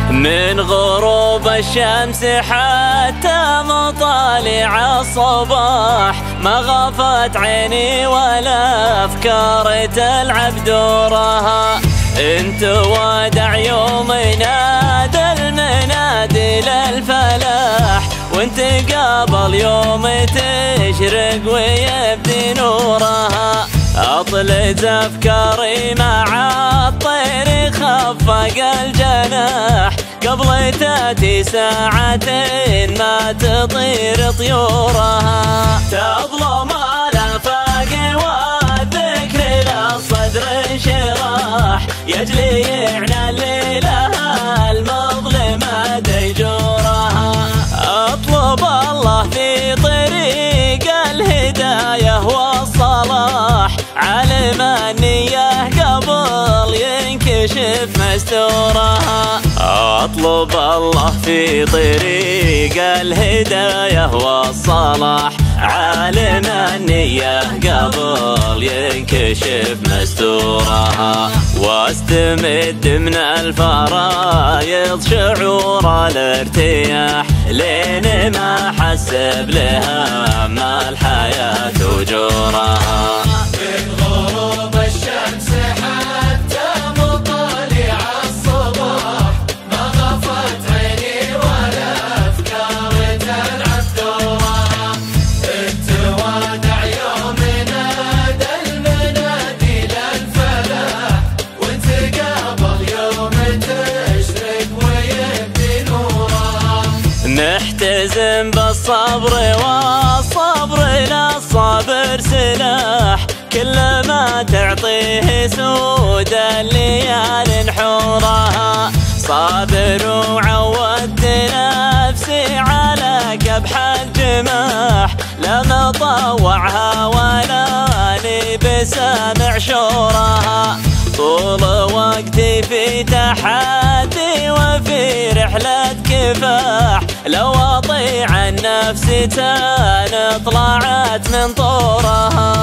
من غروب الشمس حتى مطالع الصباح ما غفت عيني ولا أفكار تلعب دورها. انت ودع يوم نادى المنادي للفلاح، وانت قبل يوم تشرق ويبدي نورها. أطلت أفكاري مع الطير خفق الجناح، قبل تأتي ساعة ما تطير طيورها. تظلم الآفاق والذكر للصدر انشراح، يجلي يعنى الليلة المظلمة ديجورها. أطلب الله في طريق الهداية والصلاح، علم النية قبل ينكشف مستورها. أطلب الله في طريق الهداية والصلاح، عالم النية قبل ينكشف مستورها. واستمد من الفرايض شعور الارتياح، لين ما حسب لها ما الحياة وجورها. من غروب الشمس حتى مطالع الصباح ما غفت عيني ولا أفكار تلعب دورها. انت ودع يوم نادى المنادي للفلاح، وانت قبل يوم تشرق ويبدي نورها. نحتزم بالصبر والصبر للصابر سلاح، كلما تعطيه سود الليال نحورها. صابر وعودت نفسي على كبح الجماح، لم طوعها ولا اني بسامع شورها. طول وقتي في تحدي وفي رحلة كفاح، لو اطيع النفس طلعت من طورها.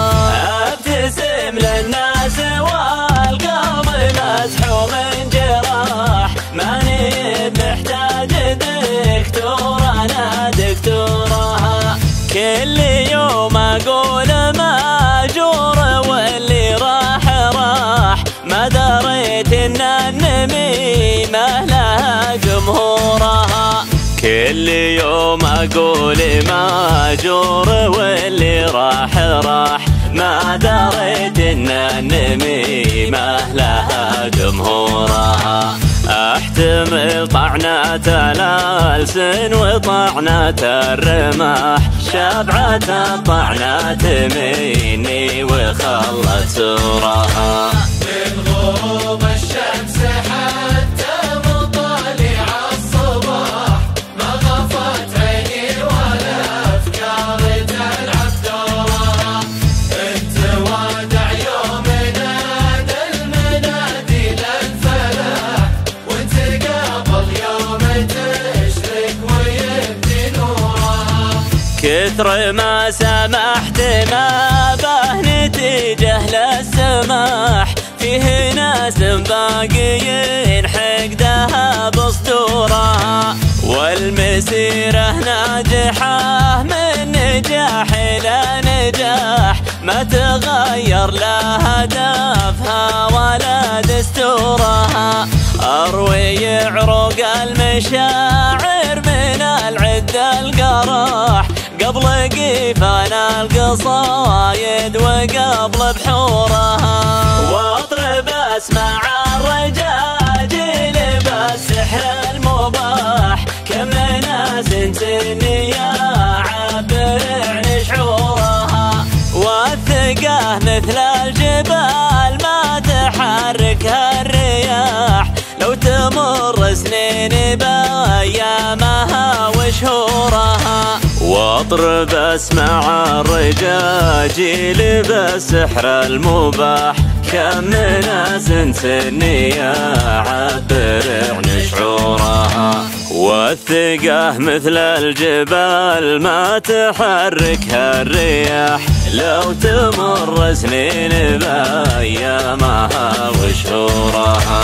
ابتسم للناس والقلب مسحوم من جراح، ماني محتاج دكتور انا دكتورها. كل يوم اقول ماجور واللي راح راح، ما دريت ان النميمة لها جمهورها. كل يوم اقول ماجور واللي راح راح، ما دريت ان النميمة لها جمهورها. احتمل طعنات الألسن وطعنات الرماح، شبعت الطعنات مني وخلت سورها. من غروب الشمس حتى مطالع الصباح ما غفت عيني ولا أفكار تلعب دورها. انت ودع يوم نادى المنادي للفلاح، وانت قبل يوم تشرق ويبدي نورها. كثر ما سمحت ما به نتيجة للسماح، فيه ناس باقيين حقدها باسطورها. والمسيرة ناجحة من نجاح إلى نجاح، ما تغير لا هدفها ولا دستورها. أروي عروق المشاعر من العد القراح، قبل قيفان القصايد وقبل بحورها. واطرب اسمع الرجاجيل بالسحر المباح، كم ناس تنيا عبر عن شعورها. والثقة مثل الجبال ما تحركها الرياح، لو تمر سنين بأيامها وشهورها. واطرب اسمع الرجاجيل بالسحر المباح، كم ناس سنية عبر عن شعورها. والثقة مثل الجبال ما تحركها الرياح، لو تمر سنين بأيامها وشهورها.